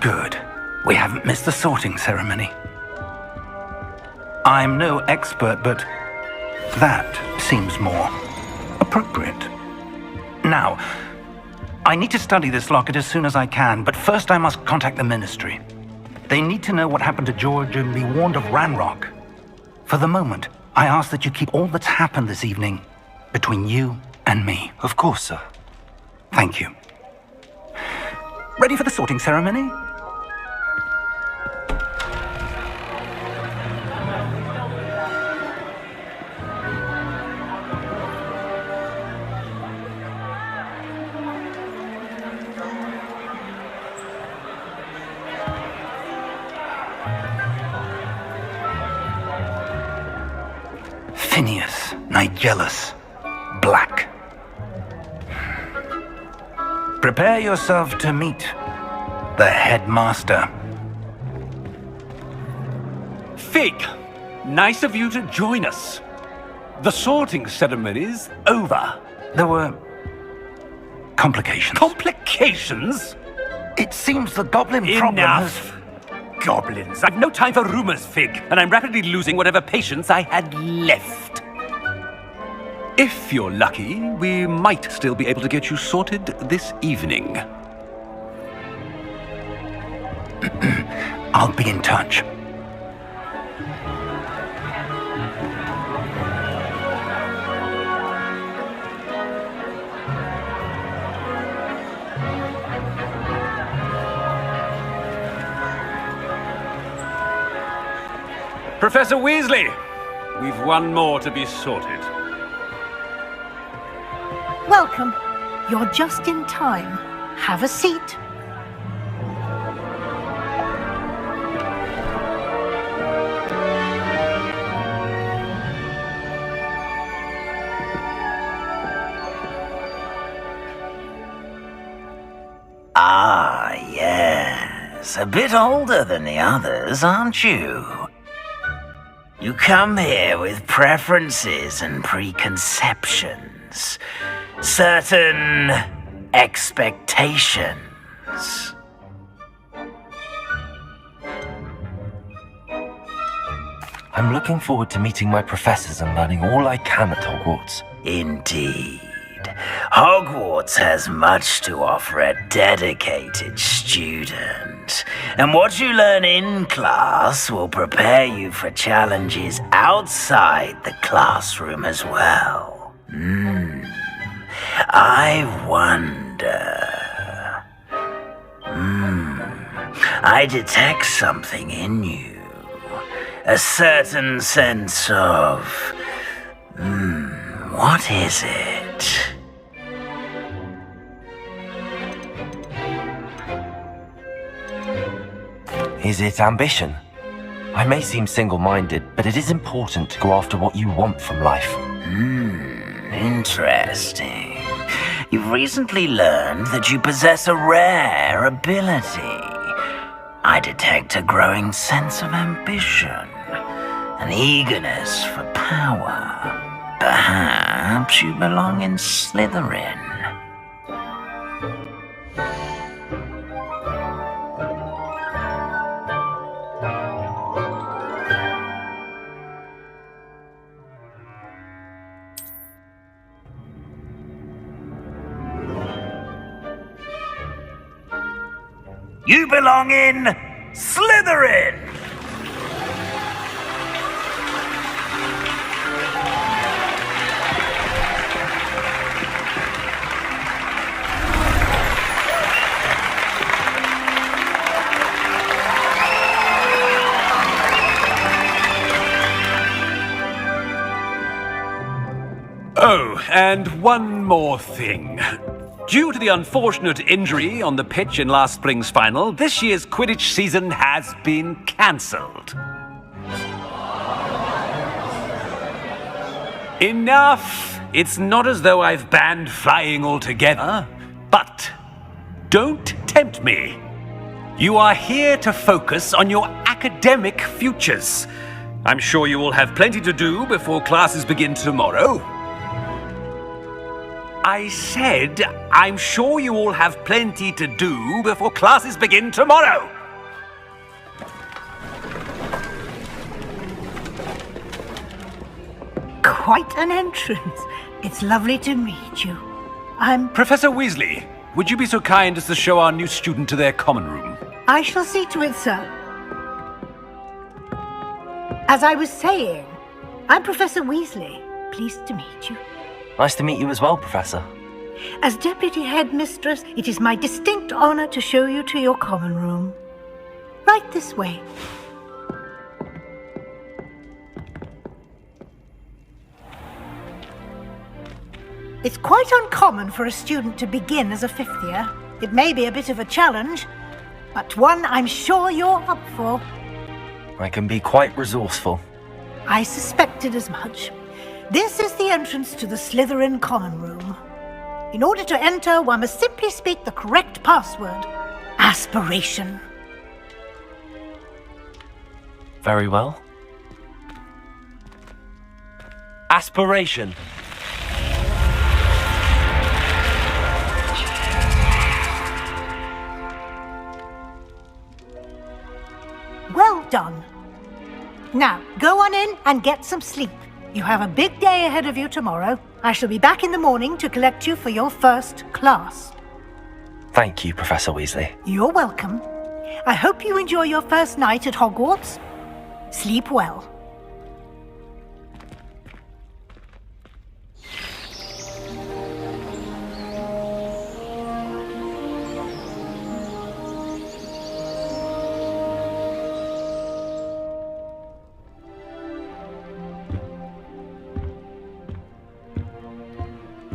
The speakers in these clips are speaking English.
Good. We haven't missed the sorting ceremony. I'm no expert, but that seems more appropriate. Now, I need to study this locket as soon as I can, but first I must contact the Ministry. They need to know what happened to George and be warned of Ranrock. For the moment, I ask that you keep all that's happened this evening between you and me. Of course, sir. Thank you. Ready for the sorting ceremony? Phineas, Nigellus, Black. Prepare yourself to meet the headmaster. Fig, nice of you to join us. The sorting ceremony's over. There were complications. Complications? It seems the goblin problem has... Enough! Goblins. I've no time for rumors, Fig, and I'm rapidly losing whatever patience I had left. If you're lucky, we might still be able to get you sorted this evening. I'll be in touch. Professor Weasley, we've one more to be sorted. Welcome. You're just in time. Have a seat. Ah, yes. A bit older than the others, aren't you? You come here with preferences and preconceptions. Certain expectations. I'm looking forward to meeting my professors and learning all I can at Hogwarts. Indeed. Hogwarts has much to offer a dedicated student. And what you learn in class will prepare you for challenges outside the classroom as well. I wonder... I detect something in you. A certain sense of... what is it? Is it ambition? I may seem single-minded, but it is important to go after what you want from life. Interesting. You've recently learned that you possess a rare ability. I detect a growing sense of ambition, an eagerness for power. Perhaps you belong in Slytherin. You belong in Slytherin! Oh, and one more thing. Due to the unfortunate injury on the pitch in last spring's final, this year's Quidditch season has been cancelled. Enough! It's not as though I've banned flying altogether, but don't tempt me. You are here to focus on your academic futures. I'm sure you will have plenty to do before classes begin tomorrow. I said, I'm sure you all have plenty to do before classes begin tomorrow. Quite an entrance. It's lovely to meet you. Professor Weasley, would you be so kind as to show our new student to their common room? I shall see to it, sir. As I was saying, I'm Professor Weasley. Pleased to meet you. Nice to meet you as well, Professor. As Deputy Headmistress, it is my distinct honor to show you to your common room. Right this way. It's quite uncommon for a student to begin as a fifth year. It may be a bit of a challenge, but one I'm sure you're up for. I can be quite resourceful. I suspected as much. This is the entrance to the Slytherin common room. In order to enter, one must simply speak the correct password. Aspiration. Very well. Aspiration. Well done. Now, go on in and get some sleep. You have a big day ahead of you tomorrow. I shall be back in the morning to collect you for your first class. Thank you, Professor Weasley. You're welcome. I hope you enjoy your first night at Hogwarts. Sleep well.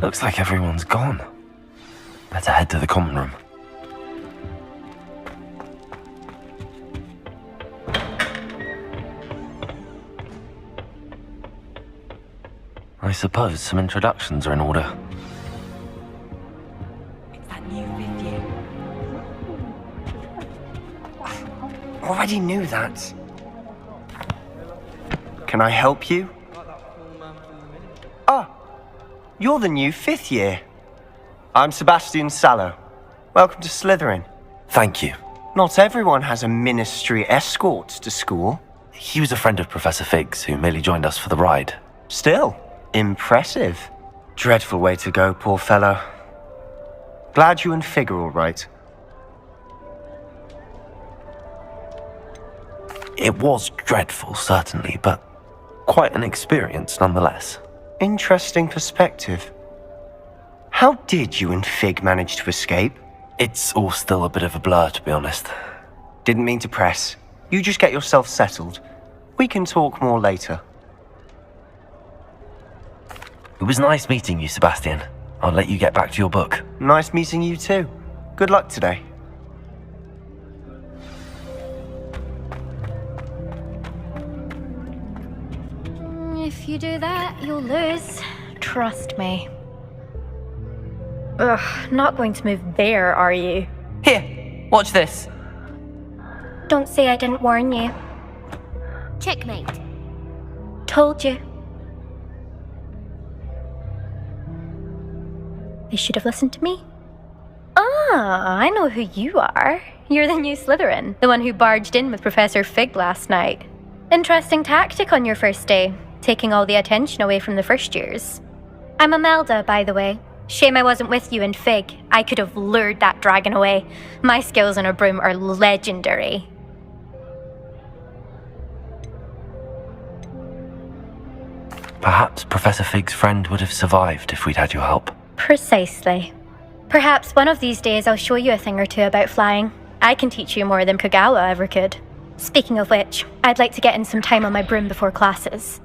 Looks like everyone's gone. Better head to the common room. I suppose some introductions are in order. It's that new video. Already knew that. Can I help you? Ah, you're the new fifth year. I'm Sebastian Sallow. Welcome to Slytherin. Thank you. Not everyone has a ministry escort to school. He was a friend of Professor Fig's who merely joined us for the ride. Still, impressive. Dreadful way to go, poor fellow. Glad you and Fig are all right. It was dreadful, certainly, but quite an experience nonetheless. Interesting perspective. How did you and Fig manage to escape? It's all still a bit of a blur, to be honest. Didn't mean to press. You just get yourself settled. We can talk more later. It was nice meeting you, Sebastian. I'll let you get back to your book. Nice meeting you too. Good luck today. If you do that, you'll lose. Trust me. Ugh, not going to move there, are you? Here, watch this. Don't say I didn't warn you. Checkmate. Told you. They should have listened to me. Ah, I know who you are. You're the new Slytherin, the one who barged in with Professor Fig last night. Interesting tactic on your first day, taking all the attention away from the first years. I'm Imelda, by the way. Shame I wasn't with you and Fig. I could have lured that dragon away. My skills on a broom are legendary. Perhaps Professor Fig's friend would have survived if we'd had your help. Precisely. Perhaps one of these days I'll show you a thing or two about flying. I can teach you more than Kagawa ever could. Speaking of which, I'd like to get in some time on my broom before classes.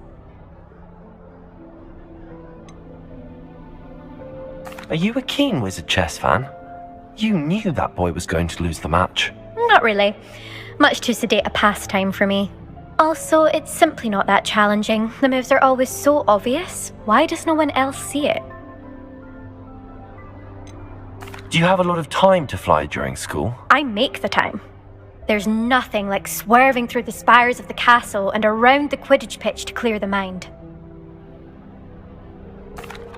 Are you a keen Wizard chess fan? You knew that boy was going to lose the match. Not really. Much too sedate a pastime for me. Also, it's simply not that challenging. The moves are always so obvious. Why does no one else see it? Do you have a lot of time to fly during school? I make the time. There's nothing like swerving through the spires of the castle and around the Quidditch pitch to clear the mind.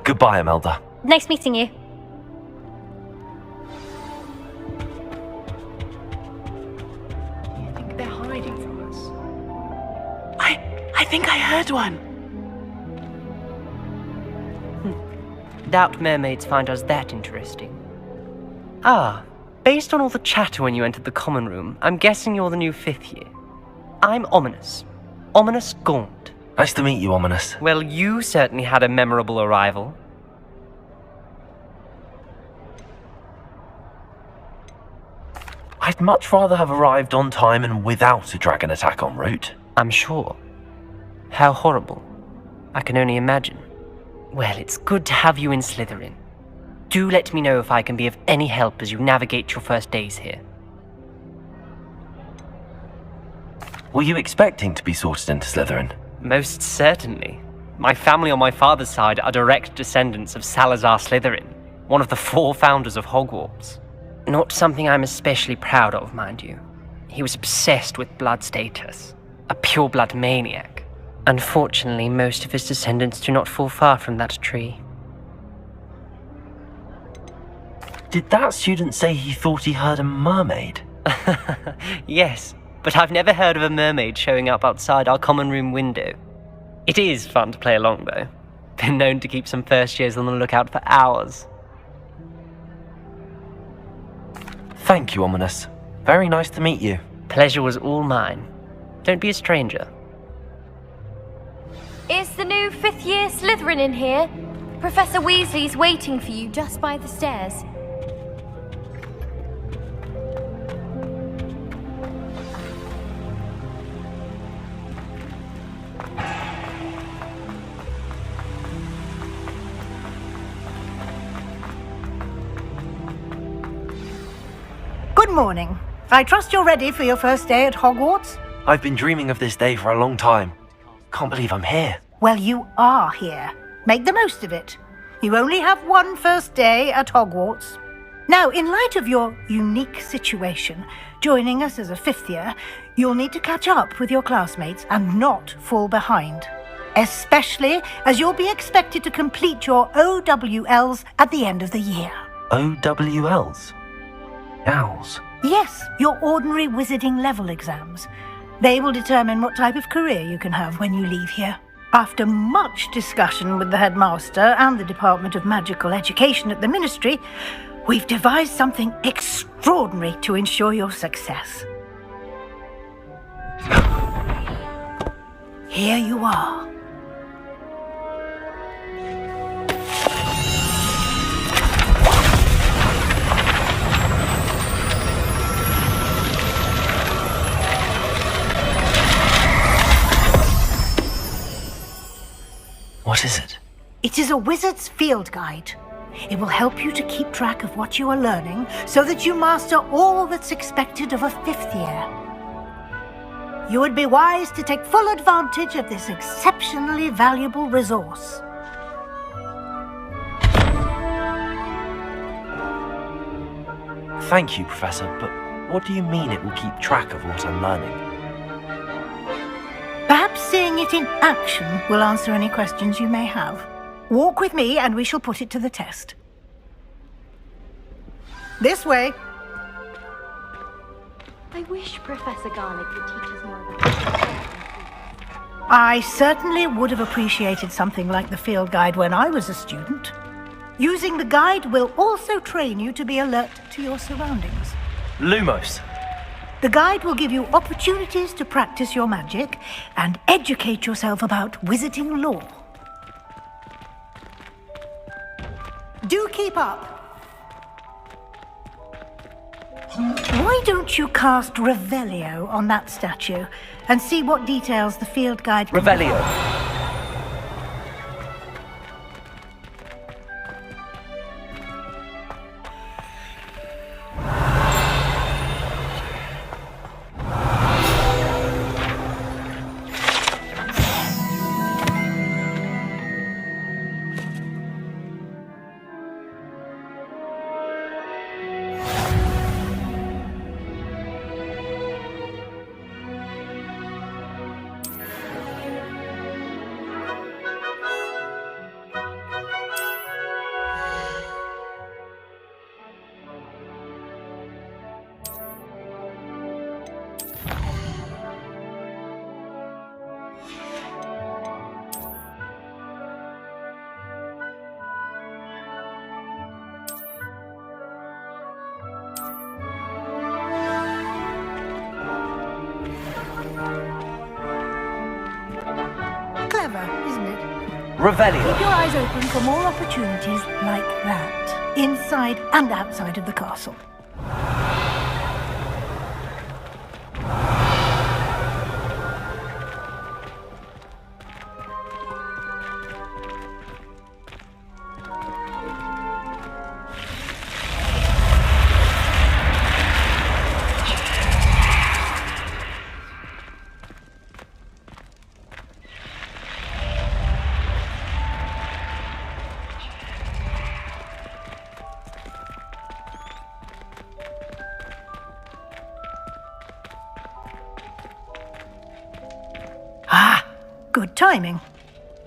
Goodbye, Imelda. Nice meeting you. You think they're hiding from us? I think I heard one. Doubt mermaids find us that interesting. Ah, based on all the chatter when you entered the common room, I'm guessing you're the new 5th year. I'm Ominous. Ominous Gaunt. Nice to meet you, Ominous. Well, you certainly had a memorable arrival. I'd much rather have arrived on time and without a dragon attack en route. I'm sure. How horrible. I can only imagine. Well, it's good to have you in Slytherin. Do let me know if I can be of any help as you navigate your first days here. Were you expecting to be sorted into Slytherin? Most certainly. My family on my father's side are direct descendants of Salazar Slytherin, one of the 4 founders of Hogwarts. Not something I'm especially proud of, mind you. He was obsessed with blood status, a pure-blood maniac. Unfortunately, most of his descendants do not fall far from that tree. Did that student say he thought he heard a mermaid? Yes, but I've never heard of a mermaid showing up outside our common room window. It is fun to play along, though. Been known to keep some first years on the lookout for hours. Thank you, Ominous. Very nice to meet you. Pleasure was all mine. Don't be a stranger. Is the new 5th year Slytherin in here? Professor Weasley's waiting for you just by the stairs. Good morning. I trust you're ready for your first day at Hogwarts? I've been dreaming of this day for a long time. Can't believe I'm here. Well, you are here. Make the most of it. You only have one first day at Hogwarts. Now, in light of your unique situation, joining us as a 5th year, you'll need to catch up with your classmates and not fall behind. Especially as you'll be expected to complete your OWLs at the end of the year. OWLs? Owls? Yes, your ordinary wizarding level exams. They will determine what type of career you can have when you leave here. After much discussion with the headmaster and the Department of Magical Education at the Ministry, we've devised something extraordinary to ensure your success. Here you are. What is it? It is a wizard's field guide. It will help you to keep track of what you are learning so that you master all that's expected of a 5th year. You would be wise to take full advantage of this exceptionally valuable resource. Thank you, Professor, but what do you mean it will keep track of what I'm learning? Perhaps seeing it in action will answer any questions you may have. Walk with me and we shall put it to the test. This way. I wish Professor Garlick would teach us more about I certainly would have appreciated something like the field guide when I was a student. Using the guide will also train you to be alert to your surroundings. Lumos. The guide will give you opportunities to practice your magic and educate yourself about wizarding lore. Do keep up. Why don't you cast Revelio on that statue and see what details the field guide can Revelio. provide? Clever, isn't it? Revelio. Keep your eyes open for more opportunities like that, inside and outside of the castle. Ah, good timing.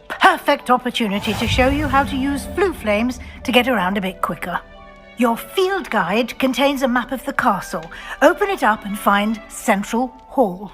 Perfect opportunity to show you how to use flue flames to get around a bit quicker. Your field guide contains a map of the castle. Open it up and find Central Hall.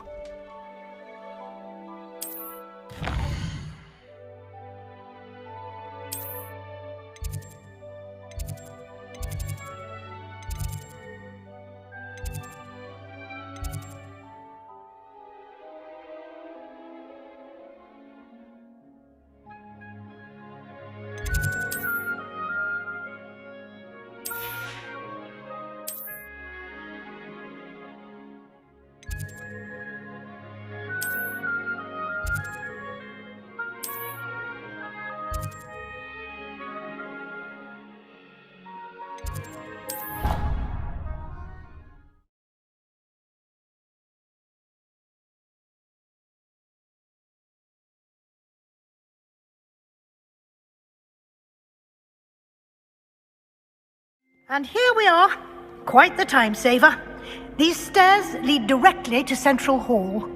And here we are. Quite the time saver. These stairs lead directly to Central Hall.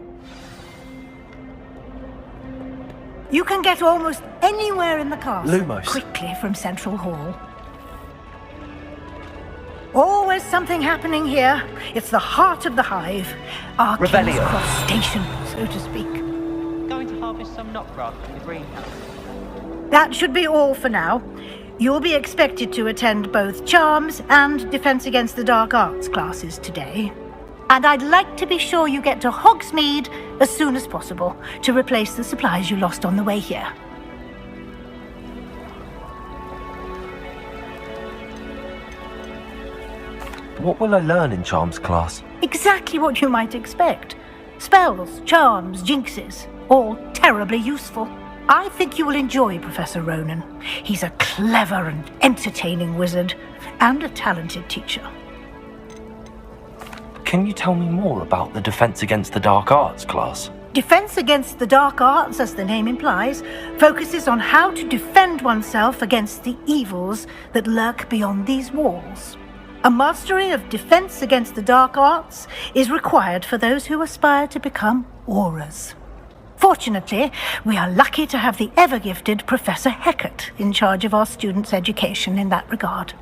You can get almost anywhere in the castle Lumos. quickly from Central Hall. Always something happening here. It's the heart of the hive. Our King's Revelio. Cross Station, so to speak. Going to harvest some knotgrass from the greenhouse. That should be all for now. You'll be expected to attend both Charms and Defense Against the Dark Arts classes today. And I'd like to be sure you get to Hogsmeade as soon as possible to replace the supplies you lost on the way here. What will I learn in Charms class? Exactly what you might expect. Spells, charms, jinxes, all terribly useful. I think you will enjoy Professor Ronan. He's a clever and entertaining wizard, and a talented teacher. Can you tell me more about the Defense Against the Dark Arts class? Defense Against the Dark Arts, as the name implies, focuses on how to defend oneself against the evils that lurk beyond these walls. A mastery of Defense Against the Dark Arts is required for those who aspire to become auras. Fortunately, we are lucky to have the ever-gifted Professor Hecat in charge of our students' education in that regard.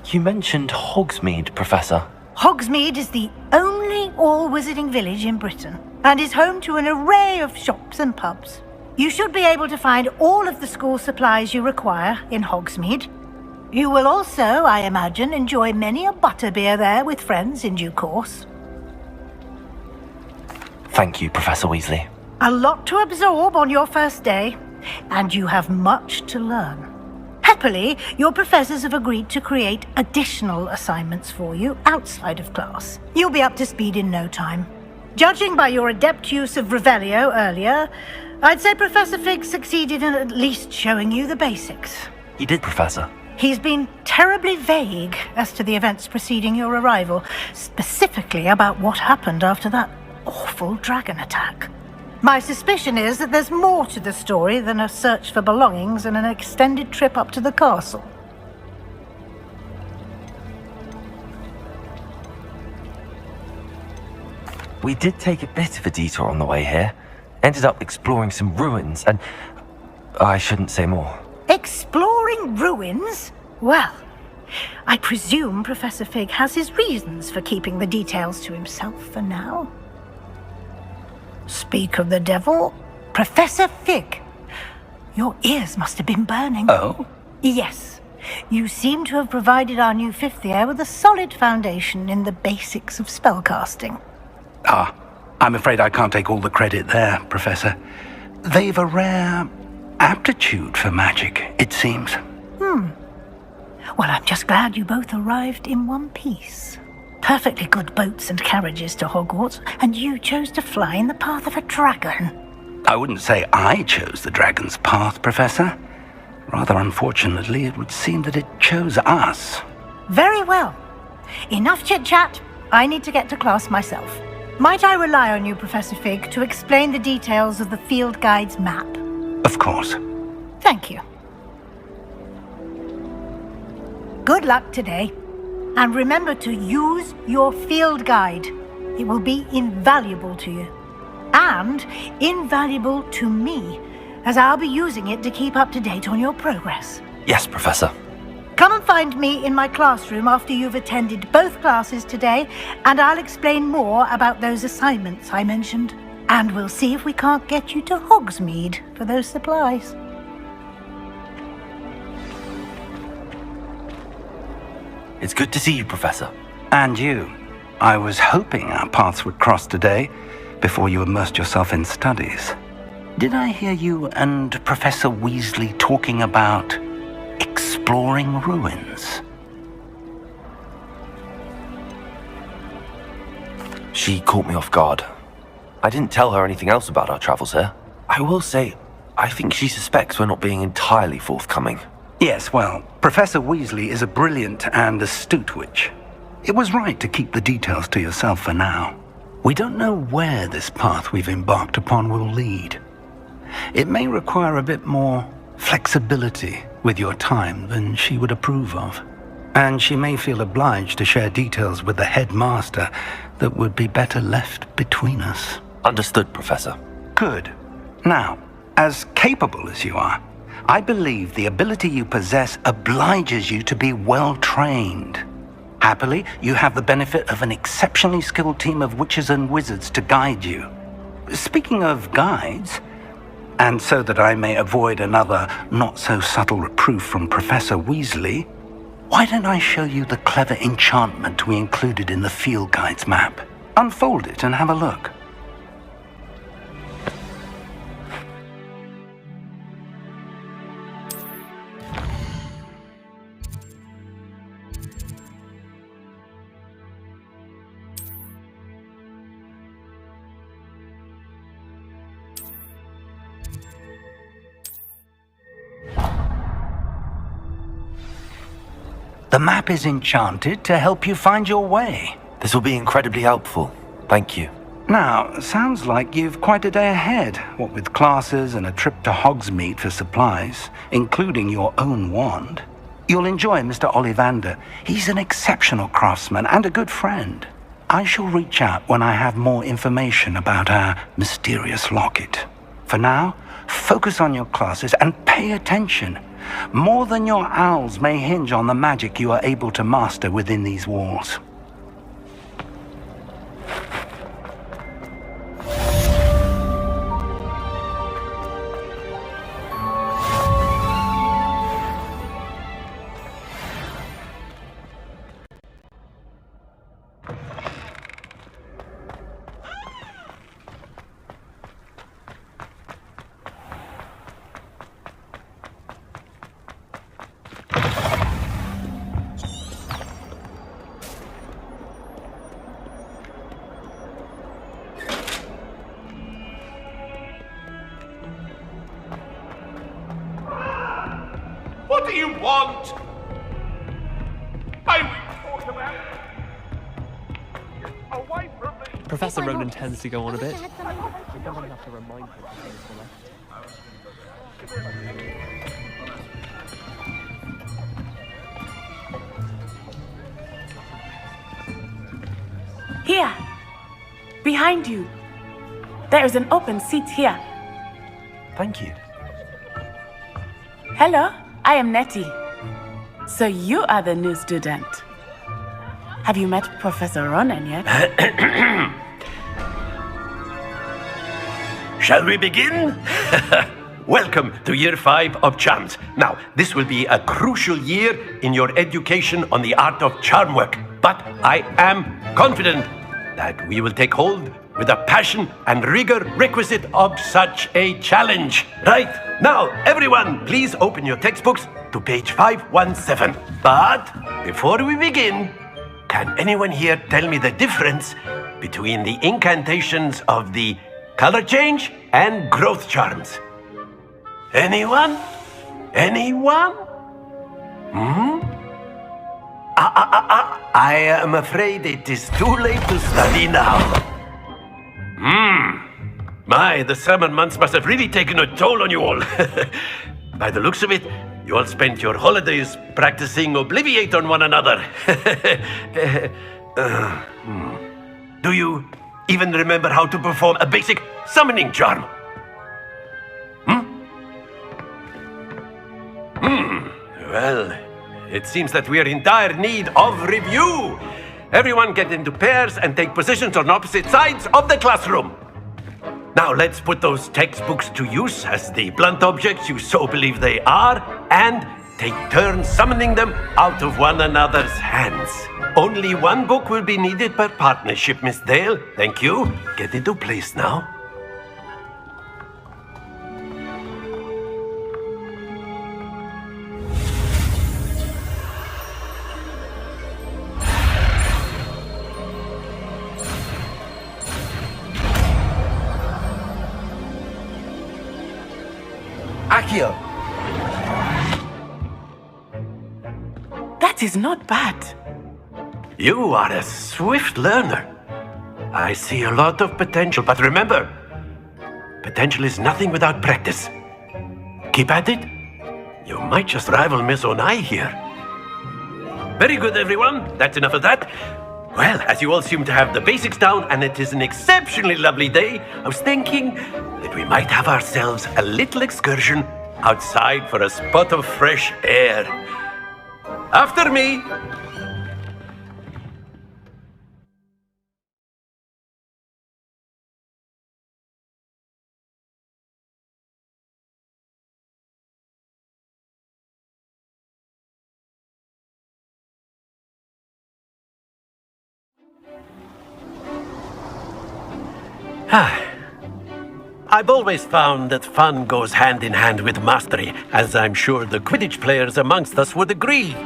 You mentioned Hogsmeade, Professor. Hogsmeade is the only all-wizarding village in Britain and is home to an array of shops and pubs. You should be able to find all of the school supplies you require in Hogsmeade. You will also, I imagine, enjoy many a butterbeer there with friends in due course. Thank you, Professor Weasley. A lot to absorb on your first day, and you have much to learn. Happily, your professors have agreed to create additional assignments for you outside of class. You'll be up to speed in no time. Judging by your adept use of Revelio earlier, I'd say Professor Fig succeeded in at least showing you the basics. He did, Professor. He's been terribly vague as to the events preceding your arrival, specifically about what happened after that awful dragon attack. My suspicion is that there's more to the story than a search for belongings and an extended trip up to the castle. We did take a bit of a detour on the way here. Ended up exploring some ruins and... I shouldn't say more. Exploring ruins? Well, I presume Professor Fig has his reasons for keeping the details to himself for now. Speak of the devil, Professor Fig. Your ears must have been burning. Oh? Yes. You seem to have provided our new fifth year with a solid foundation in the basics of spellcasting. I'm afraid I can't take all the credit there, Professor. They've a rare aptitude for magic, it seems. Well, I'm just glad you both arrived in one piece. Perfectly good boats and carriages to Hogwarts, and you chose to fly in the path of a dragon. I wouldn't say I chose the dragon's path, Professor. Rather unfortunately, it would seem that it chose us. Very well. Enough chit-chat. I need to get to class myself. Might I rely on you, Professor Fig, to explain the details of the field guide's map? Of course. Thank you. Good luck today. And remember to use your field guide. It will be invaluable to you. And invaluable to me, as I'll be using it to keep up to date on your progress. Yes, Professor. Come and find me in my classroom after you've attended both classes today, and I'll explain more about those assignments I mentioned. And we'll see if we can't get you to Hogsmeade for those supplies. It's good to see you, Professor. And you. I was hoping our paths would cross today, before you immersed yourself in studies. Did I hear you and Professor Weasley talking about exploring ruins? She caught me off guard. I didn't tell her anything else about our travels here. I will say, I think she suspects we're not being entirely forthcoming. Yes, well, Professor Weasley is a brilliant and astute witch. It was right to keep the details to yourself for now. We don't know where this path we've embarked upon will lead. It may require a bit more flexibility with your time than she would approve of. And she may feel obliged to share details with the headmaster that would be better left between us. Understood, Professor. Good. Now, as capable as you are, I believe the ability you possess obliges you to be well trained. Happily, you have the benefit of an exceptionally skilled team of witches and wizards to guide you. Speaking of guides, and so that I may avoid another not-so-subtle reproof from Professor Weasley, why don't I show you the clever enchantment we included in the field guide's map? Unfold it and have a look. The map is enchanted to help you find your way. This will be incredibly helpful. Thank you. Now, sounds like you've quite a day ahead, what with classes and a trip to Hogsmeade for supplies, including your own wand. You'll enjoy Mr. Ollivander. He's an exceptional craftsman and a good friend. I shall reach out when I have more information about our mysterious locket. For now, focus on your classes and pay attention. More than your owls may hinge on the magic you are able to master within these walls. What do you want? I will talk about it. Away from me. Professor Ronan tends to go on a bit. We don't have to remind her to things to left. Here, behind you. There is an open seat here. Thank you. Hello, I am Nettie. So you are the new student. Have you met Professor Ronan yet? Shall we begin? Welcome to Year 5 of Charms. Now, this will be a crucial year in your education on the art of charm work. But I am confident that we will take hold with the passion and rigor requisite of such a challenge. Right, now, everyone, please open your textbooks to page 517. But before we begin, can anyone here tell me the difference between the incantations of the color change and growth charms? Anyone? Anyone? I am afraid it is too late to study now. My, the summer months must have really taken a toll on you all. By the looks of it, you all spent your holidays practicing Obliviate on one another. Do you even remember how to perform a basic summoning charm? Well, it seems that we are in dire need of review. Everyone get into pairs and take positions on opposite sides of the classroom. Now let's put those textbooks to use as the blunt objects you so believe they are, and take turns summoning them out of one another's hands. Only one book will be needed per partnership, Miss Dale. Thank you. Get into place now. Accio! That is not bad. You are a swift learner. I see a lot of potential, but remember, potential is nothing without practice. Keep at it. You might just rival Miss Onai here. Very good, everyone. That's enough of that. Well, as you all seem to have the basics down, and it is an exceptionally lovely day, I was thinking that we might have ourselves a little excursion outside for a spot of fresh air. After me! I've always found that fun goes hand in hand with mastery, as I'm sure the Quidditch players amongst us would agree.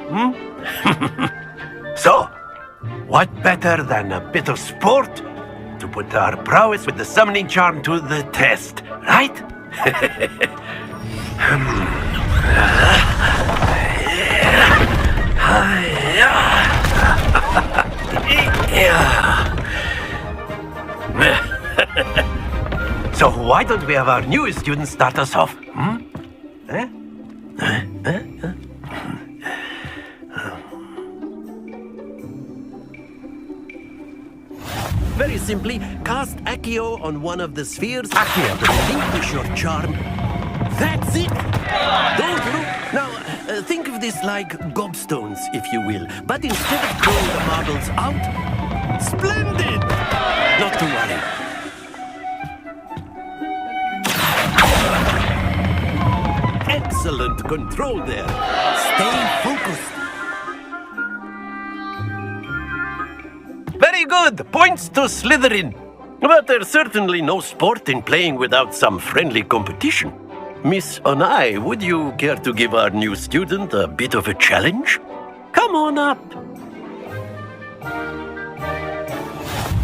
So, what better than a bit of sport to put our prowess with the summoning charm to the test, right? So why don't we have our newest student start us off? Very simply, cast Accio on one of the spheres. Accio, relinquish your charm. That's it! Don't look. Now, think of this like gobstones, if you will. But instead of throwing the marbles out, splendid! Not to worry. Excellent control there. Stay focused. Very good. Points to Slytherin. But there's certainly no sport in playing without some friendly competition. Miss Onai, would you care to give our new student a bit of a challenge? Come on up.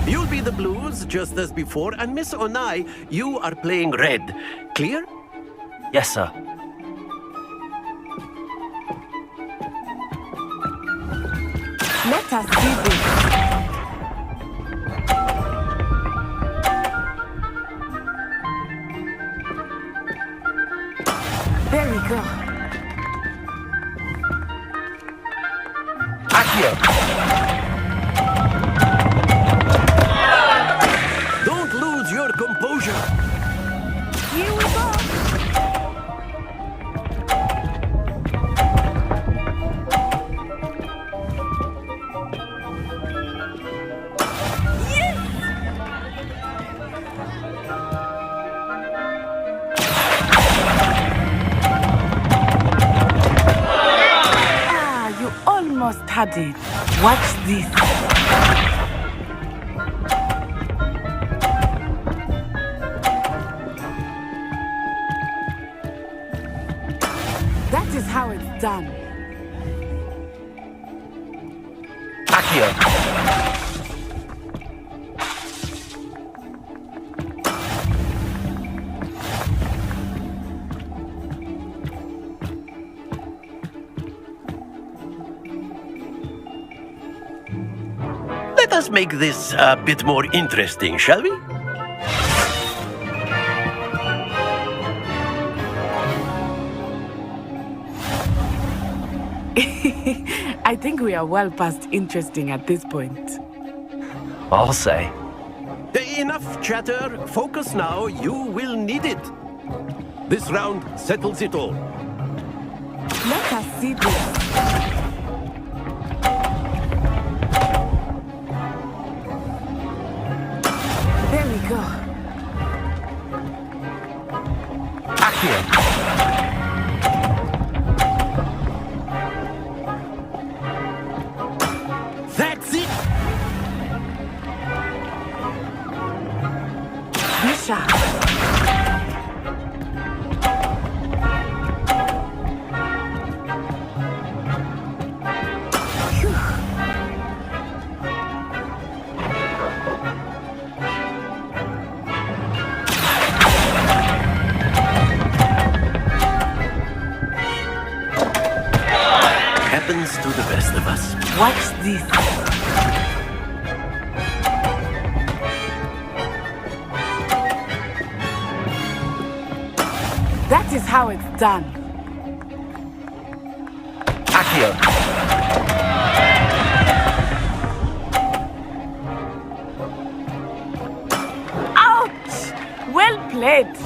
You'll be the blues, just as before, and Miss Onai, you are playing red. Clear? Yes, sir. Let us do this. There we go. Accio! Don't lose your composure. Here we go. Had it. Watch this. done. Accio! Let us make this a bit more interesting, shall we? I think we are well past interesting at this point. I'll say. Enough chatter. Focus now. You will need it. This round settles it all. Let us see this. There we go. Accio! That's it! Misha. Happens to the best of us. Watch this. That is how it's done. Accio! Ouch! Well played.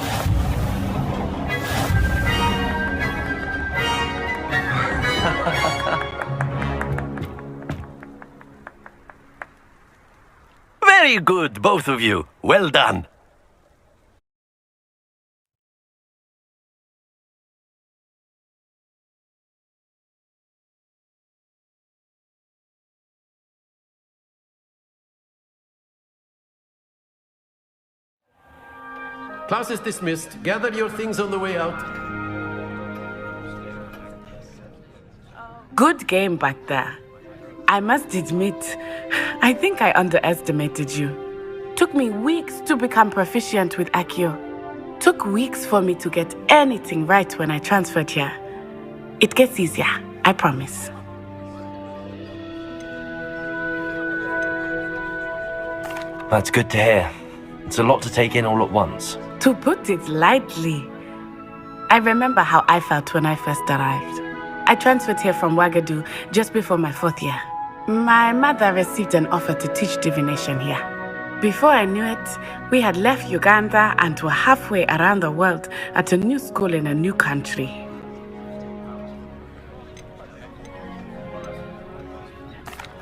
Very good, both of you. Well done. Class is dismissed. Gather your things on the way out. Good game back there. I must admit, I think I underestimated you. Took me weeks to become proficient with Accio. Took weeks for me to get anything right when I transferred here. It gets easier, I promise. That's good to hear. It's a lot to take in all at once. To put it lightly, I remember how I felt when I first arrived. I transferred here from Ouagadougou just before my 4th year. My mother received an offer to teach divination here. Before I knew it, we had left Uganda and were halfway around the world at a new school in a new country.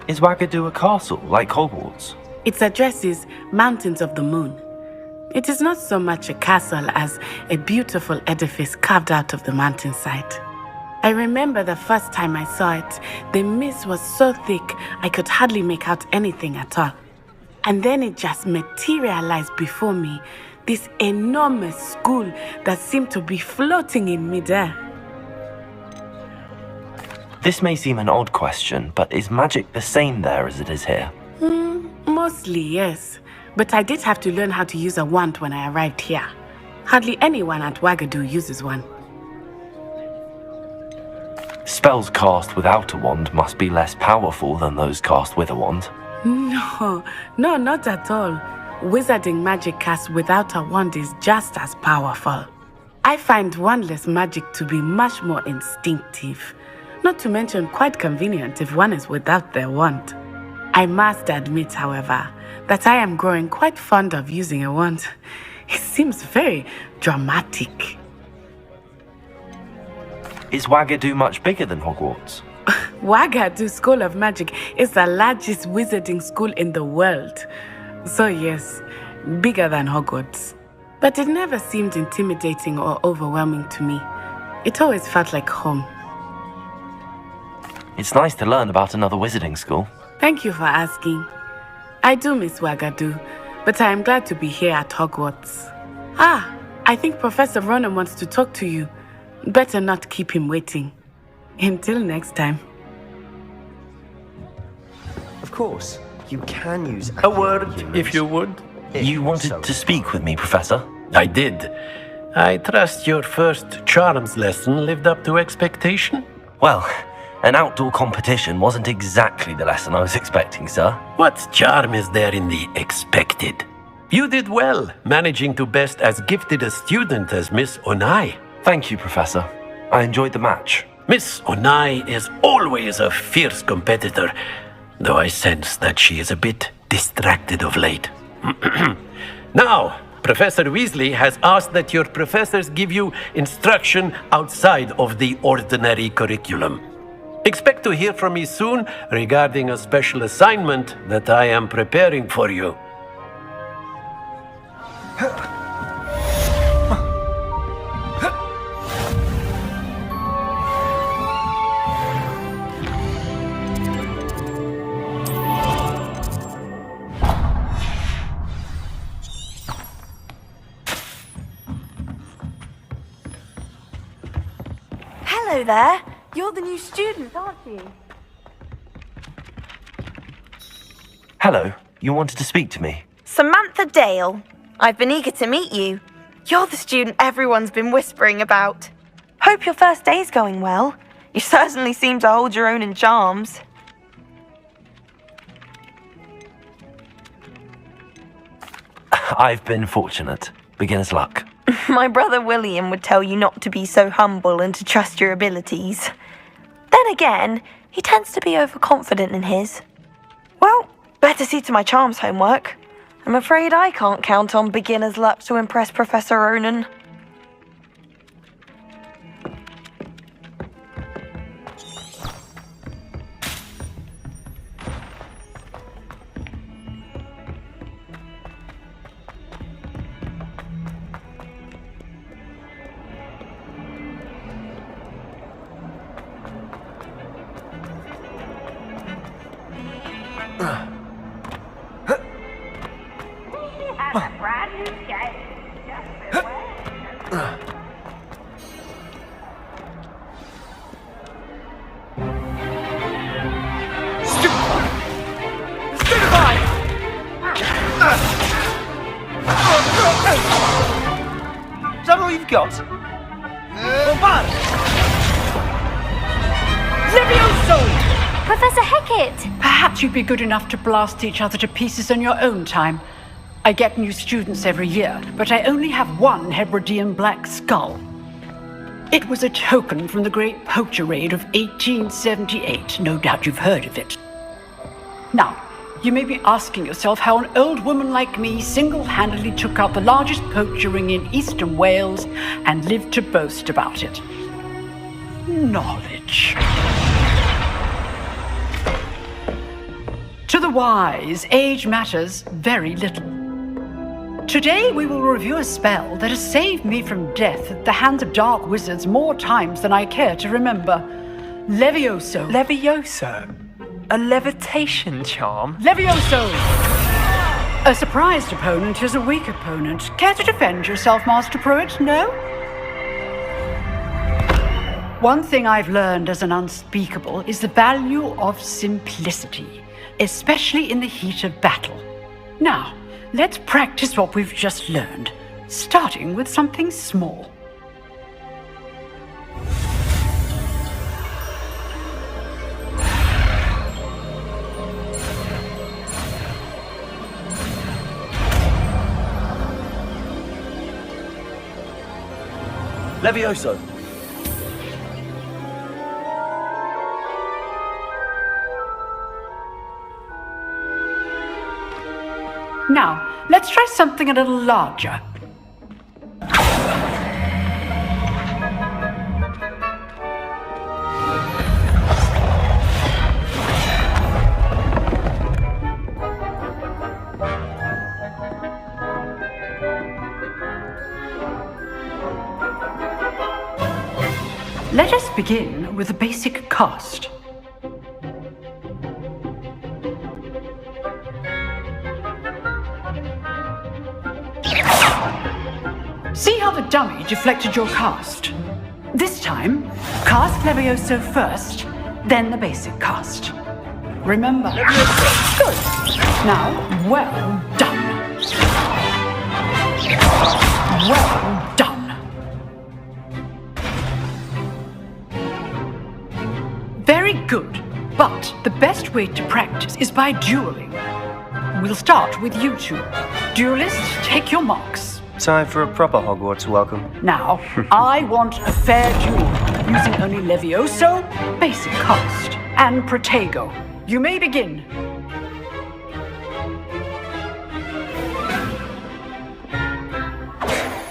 Is Ouagadougou a castle, like Hogwarts? Its address is Mountains of the Moon. It is not so much a castle as a beautiful edifice carved out of the mountainside. I remember the first time I saw it, the mist was so thick I could hardly make out anything at all. And then it just materialized before me, this enormous school that seemed to be floating in midair. This may seem an odd question, but is magic the same there as it is here? Mostly, yes. But I did have to learn how to use a wand when I arrived here. Hardly anyone at Ouagadougou uses one. Spells cast without a wand must be less powerful than those cast with a wand. No, not at all. Wizarding magic cast without a wand is just as powerful. I find wandless magic to be much more instinctive. Not to mention quite convenient if one is without their wand. I must admit, however, that I am growing quite fond of using a wand. It seems very dramatic. Is Ouagadougou much bigger than Hogwarts? Ouagadougou School of Magic is the largest wizarding school in the world. So yes, bigger than Hogwarts. But it never seemed intimidating or overwhelming to me. It always felt like home. It's nice to learn about another wizarding school. Thank you for asking. I do miss Ouagadougou, but I am glad to be here at Hogwarts. I think Professor Ronan wants to talk to you. Better not keep him waiting. Until next time. Of course, you can use A word, if you would. You wanted to speak with me, Professor? I did. I trust your first charms lesson lived up to expectation? Well, an outdoor competition wasn't exactly the lesson I was expecting, sir. What charm is there in the expected? You did well, managing to best as gifted a student as Miss Onai. Thank you, Professor. I enjoyed the match. Miss Onai is always a fierce competitor, though I sense that she is a bit distracted of late. Now, Professor Weasley has asked that your professors give you instruction outside of the ordinary curriculum. Expect to hear from me soon regarding a special assignment that I am preparing for you. Hello there. You're the new student, aren't you? Hello, you wanted to speak to me? Samantha Dale. I've been eager to meet you. You're the student everyone's been whispering about. Hope your first day's going well. You certainly seem to hold your own in charms. I've been fortunate. Beginner's luck. My brother William would tell you not to be so humble and to trust your abilities. Then again, he tends to be overconfident in his. Well, better see to my charms homework. I'm afraid I can't count on beginner's luck to impress Professor Ronan. Is that all you've got? Levioso! Professor Hecat! Perhaps you'd be good enough to blast each other to pieces in your own time. I get new students every year, but I only have one Hebridean black skull. It was a token from the Great Poacher Raid of 1878. No doubt you've heard of it. Now, you may be asking yourself how an old woman like me single-handedly took out the largest poacher ring in eastern Wales and lived to boast about it. Knowledge. To the wise, age matters very little. Today we will review a spell that has saved me from death at the hands of dark wizards more times than I care to remember. Levioso. Levioso? A levitation charm? Levioso! A surprised opponent is a weak opponent. Care to defend yourself, Master Pruitt? No? One thing I've learned as an unspeakable is the value of simplicity, especially in the heat of battle. Now, let's practice what we've just learned, starting with something small. Levioso! Now, let's try something a little larger. Let us begin with a basic cast. See how the dummy deflected your cast? This time, cast Levioso first, then the basic cast. Remember. Good. Now, well done. Well done. Very good. But the best way to practice is by dueling. We'll start with you two. Duelists, take your marks. Time for a proper Hogwarts welcome. Now, I want a fair duel, using only Levioso, basic cast, and Protego. You may begin.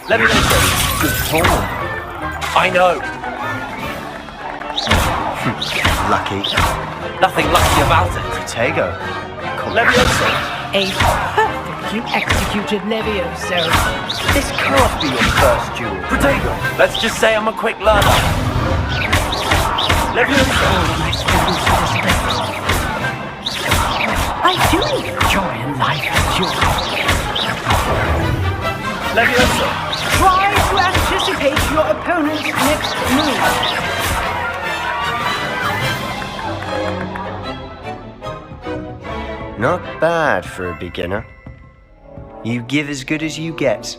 Levioso. Good call. I know. Lucky. Nothing lucky about it. Protego. Levioso. A perfectly executed Levioso. This can't be your first duel. Protego. Let's just say I'm a quick learner. Levioso. I do need joy in life and duel. Levioso. Try to anticipate your opponent's next move. Not bad for a beginner. You give as good as you get.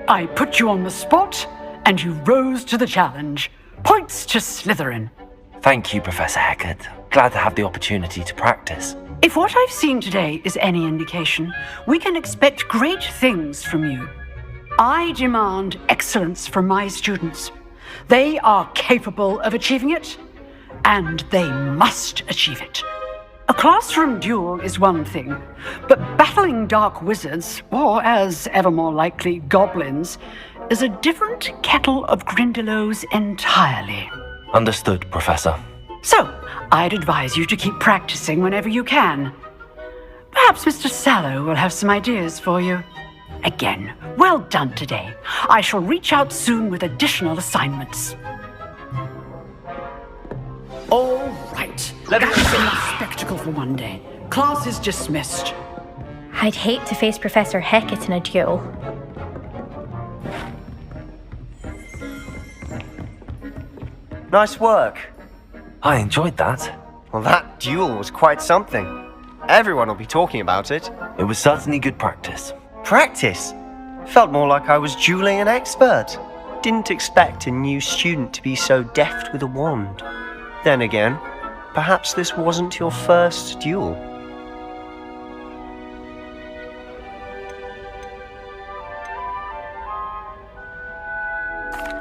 I put you on the spot, and you rose to the challenge. Points to Slytherin. Thank you, Professor Hecat. Glad to have the opportunity to practice. If what I've seen today is any indication, we can expect great things from you. I demand excellence from my students. They are capable of achieving it, and they must achieve it. A classroom duel is one thing, but battling dark wizards, or as ever more likely, goblins, is a different kettle of Grindylows entirely. Understood, Professor. So, I'd advise you to keep practicing whenever you can. Perhaps Mr. Sallow will have some ideas for you. Again, well done today. I shall reach out soon with additional assignments. All right. That's enough spectacle for one day. Class is dismissed. I'd hate to face Professor Hecat in a duel. Nice work. I enjoyed that. Well, that duel was quite something. Everyone will be talking about it. It was certainly good practice. Practice? Felt more like I was dueling an expert. Didn't expect a new student to be so deft with a wand. Then again, perhaps this wasn't your first duel.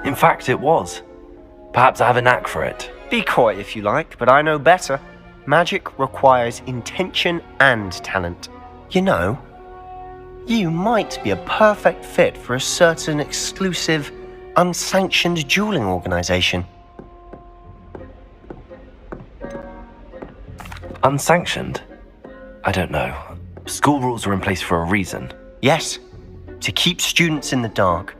In fact, it was. Perhaps I have a knack for it. Be coy if you like, but I know better. Magic requires intention and talent. You know, you might be a perfect fit for a certain exclusive, unsanctioned dueling organization. Unsanctioned? I don't know. School rules are in place for a reason. Yes, to keep students in the dark.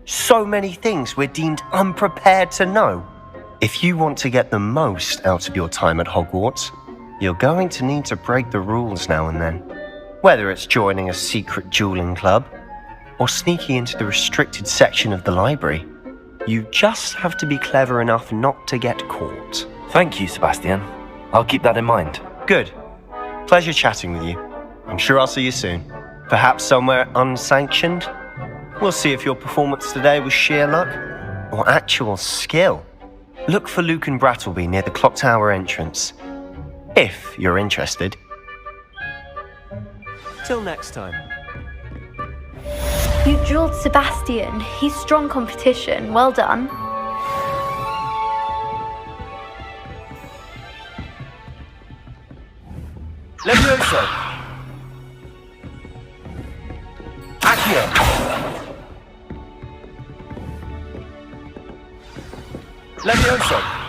So many things we're deemed unprepared to know. If you want to get the most out of your time at Hogwarts, you're going to need to break the rules now and then. Whether it's joining a secret dueling club or sneaking into the restricted section of the library, you just have to be clever enough not to get caught. Thank you, Sebastian. I'll keep that in mind. Good. Pleasure chatting with you. I'm sure I'll see you soon. Perhaps somewhere unsanctioned? We'll see if your performance today was sheer luck or actual skill. Look for Luke and Brattleby near the clock tower entrance, if you're interested. Till next time. You dueled Sebastian. He's strong competition. Well done. Levioso! Accio! Levioso!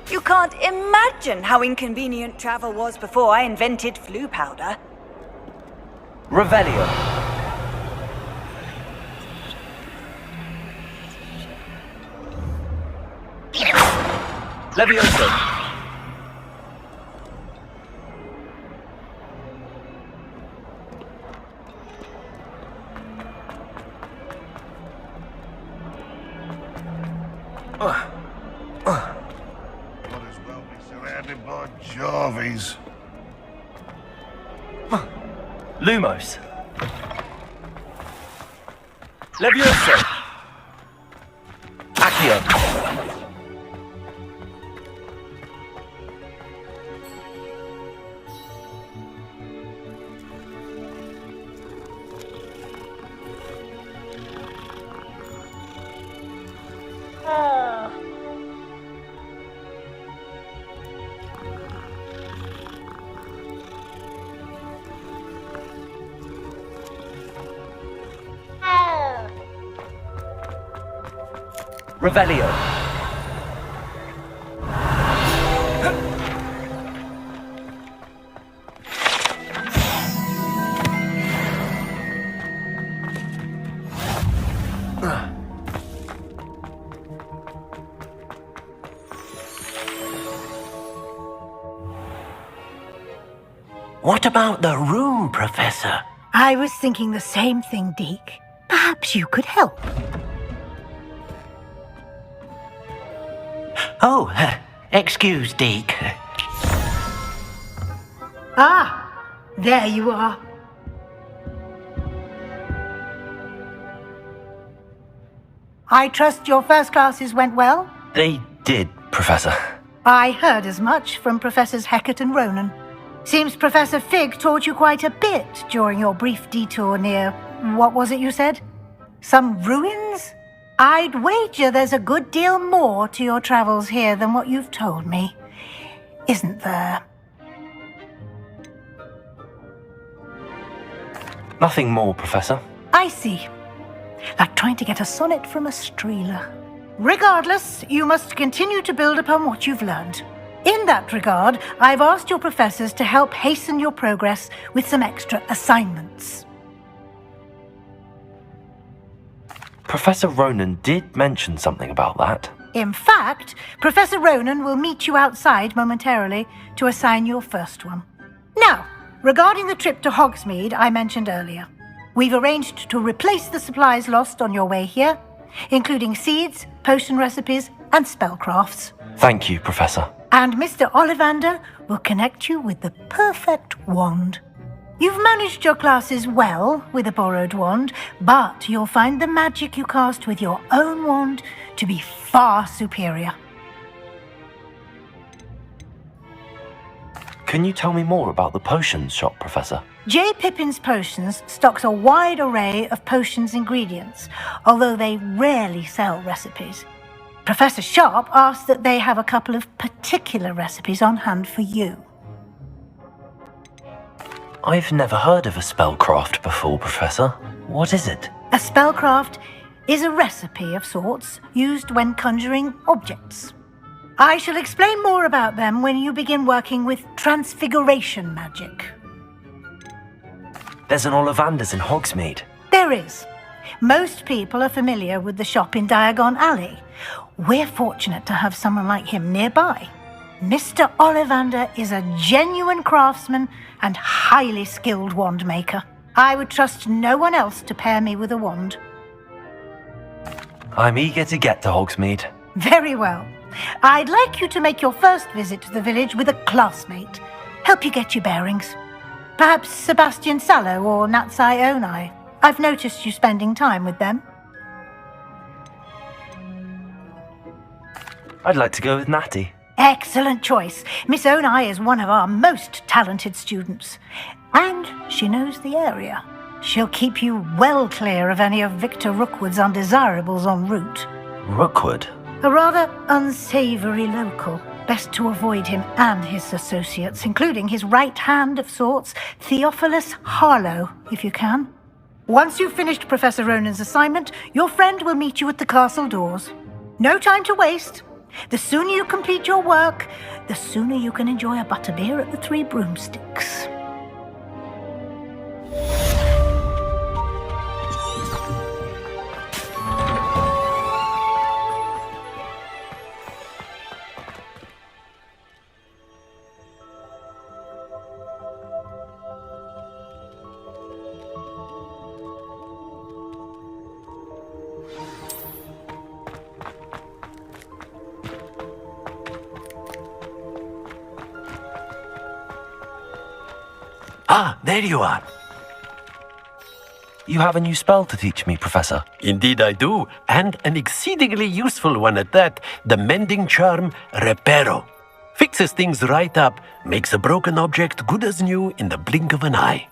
You can't imagine how inconvenient travel was before I invented flu powder. Revelio. Levioso. Might as well be surrounded by Jarvies. Lumos. Levioso. Accio. Revelio. What about the room, Professor? I was thinking the same thing, Deke. Perhaps you could help. Oh, excuse, Deke. Ah, there you are. I trust your first classes went well? They did, Professor. I heard as much from Professors Hecat and Ronan. Seems Professor Fig taught you quite a bit during your brief detour near, what was it you said? Some ruins? I'd wager there's a good deal more to your travels here than what you've told me. Isn't there? Nothing more, Professor. I see. Like trying to get a sonnet from a streeler. Regardless, you must continue to build upon what you've learned. In that regard, I've asked your professors to help hasten your progress with some extra assignments. Professor Ronan did mention something about that. In fact, Professor Ronan will meet you outside momentarily to assign your first one. Now, regarding the trip to Hogsmeade I mentioned earlier, we've arranged to replace the supplies lost on your way here, including seeds, potion recipes, and spellcrafts. Thank you, Professor. And Mr. Ollivander will connect you with the perfect wand. You've managed your classes well with a borrowed wand, but you'll find the magic you cast with your own wand to be far superior. Can you tell me more about the potions shop, Professor? J. Pippin's Potions stocks a wide array of potions ingredients, although they rarely sell recipes. Professor Sharp asked that they have a couple of particular recipes on hand for you. I've never heard of a spellcraft before, Professor. What is it? A spellcraft is a recipe of sorts used when conjuring objects. I shall explain more about them when you begin working with transfiguration magic. There's an Ollivander's in Hogsmeade. There is. Most people are familiar with the shop in Diagon Alley. We're fortunate to have someone like him nearby. Mr. Ollivander is a genuine craftsman and highly skilled wand maker. I would trust no one else to pair me with a wand. I'm eager to get to Hogsmeade. Very well. I'd like you to make your first visit to the village with a classmate. Help you get your bearings. Perhaps Sebastian Sallow or Natsai Onai. I've noticed you spending time with them. I'd like to go with Natty. Excellent choice. Miss Onai is one of our most talented students. And she knows the area. She'll keep you well clear of any of Victor Rookwood's undesirables en route. Rookwood? A rather unsavory local. Best to avoid him and his associates, including his right hand of sorts, Theophilus Harlow, if you can. Once you've finished Professor Ronan's assignment, your friend will meet you at the castle doors. No time to waste. The sooner you complete your work, the sooner you can enjoy a butterbeer at the Three Broomsticks. Ah, there you are. You have a new spell to teach me, Professor. Indeed I do, and an exceedingly useful one at that, the mending charm Reparo. Fixes things right up, makes a broken object good as new in the blink of an eye.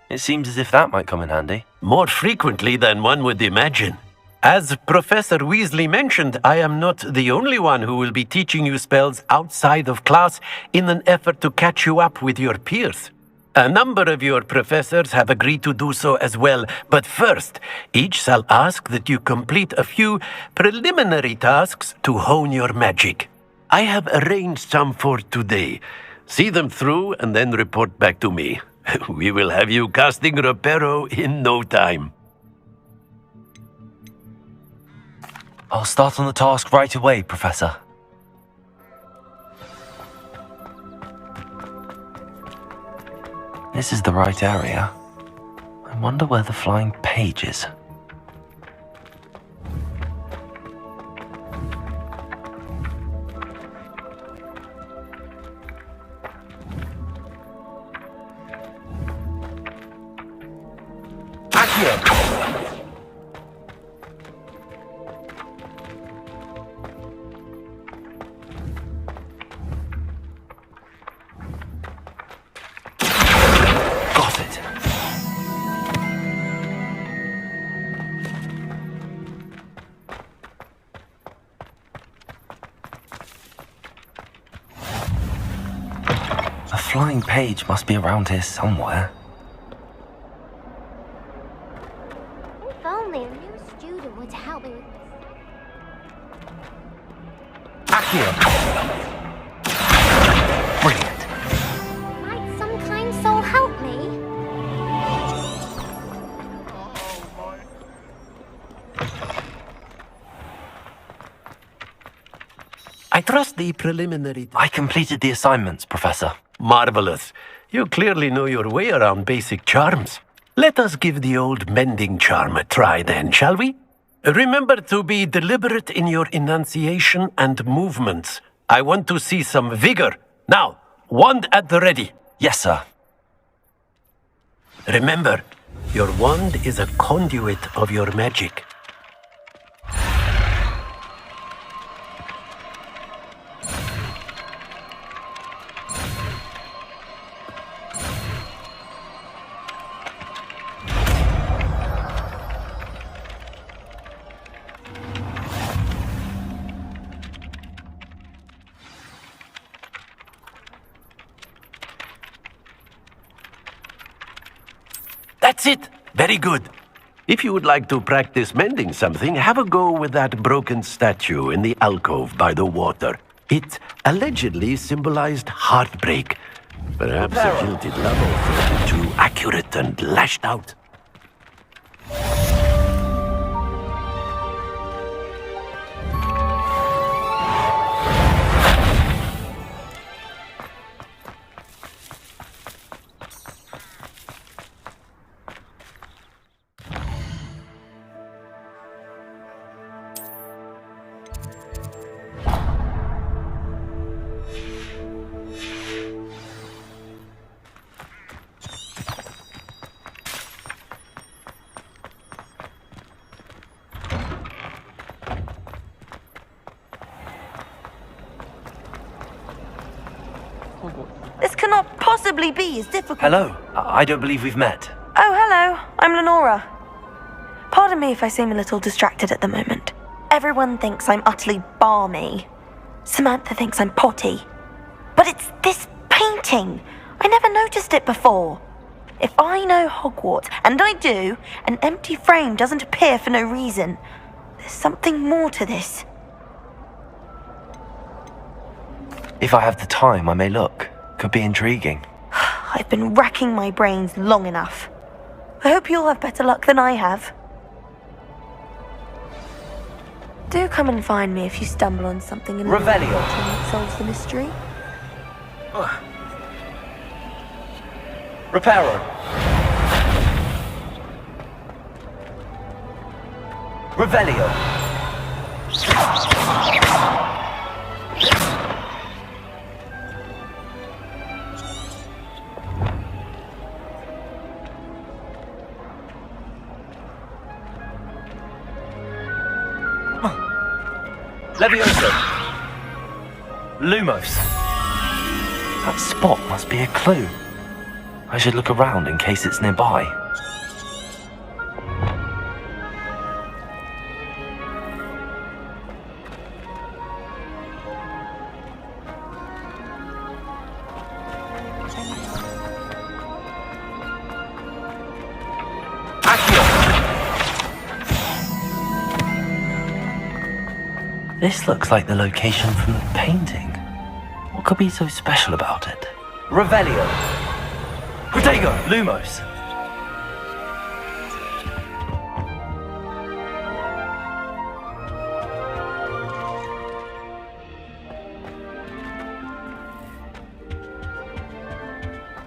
It seems as if that might come in handy. More frequently than one would imagine. As Professor Weasley mentioned, I am not the only one who will be teaching you spells outside of class in an effort to catch you up with your peers. A number of your professors have agreed to do so as well, but first, each shall ask that you complete a few preliminary tasks to hone your magic. I have arranged some for today. See them through and then report back to me. We will have you casting Reparo in no time. I'll start on the task right away, Professor. This is the right area. I wonder where the flying page is. Got it. A flying page must be around here somewhere. If only a new student would help me with this. Accio! Brilliant. Might some kind soul help me? I trust the preliminary... I completed the assignments, Professor. Marvelous. You clearly know your way around basic charms. Let us give the old mending charm a try then, shall we? Remember to be deliberate in your enunciation and movements. I want to see some vigor. Now, wand at the ready. Yes, sir. Remember, your wand is a conduit of your magic. That's it! Very good. If you would like to practice mending something, have a go with that broken statue in the alcove by the water. It allegedly symbolized heartbreak. Perhaps a jilted lover thought it too accurate and lashed out. This cannot possibly be as difficult. Hello. I don't believe we've met. Oh, hello. I'm Lenora. Pardon me if I seem a little distracted at the moment. Everyone thinks I'm utterly balmy. Samantha thinks I'm potty. But it's this painting. I never noticed it before. If I know Hogwarts, and I do, an empty frame doesn't appear for no reason. There's something more to this. If I have the time, I may look. Could be intriguing. I've been racking my brains long enough. I hope you'll have better luck than I have. Do come and find me if you stumble on something in Revelio. that solves the mystery. Reparo. Revelio. Levioso! Lumos! That spot must be a clue. I should look around in case it's nearby. This looks like the location from the painting. What could be so special about it? Revelio! Protego! Lumos!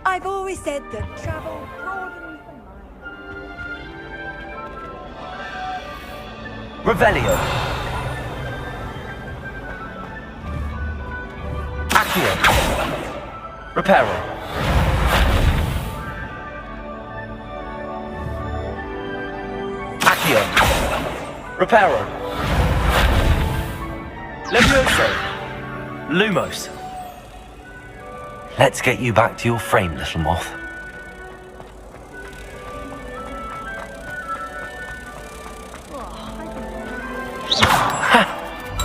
I've always said that travel broadens the mind. Revelio! Accio! Reparo! Accio! Reparo! Levioso! Lumos! Let's get you back to your frame, little moth. Ha!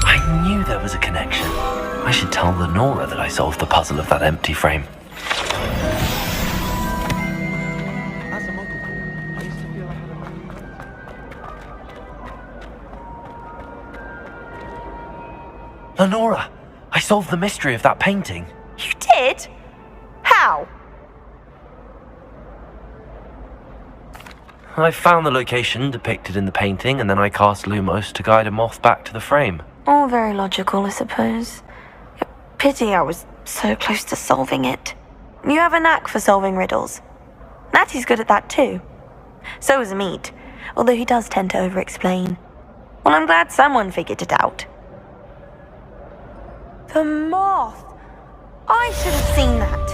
I knew there was a connection. I should tell Lenora that I solved the puzzle of that empty frame. Lenora! I solved the mystery of that painting. You did? How? I found the location depicted in the painting, and then I cast Lumos to guide a moth back to the frame. All very logical, I suppose. Pity I was so close to solving it. You have a knack for solving riddles. Natty's good at that too. So is Meat, although he does tend to over-explain. Well, I'm glad someone figured it out. The moth! I should have seen that.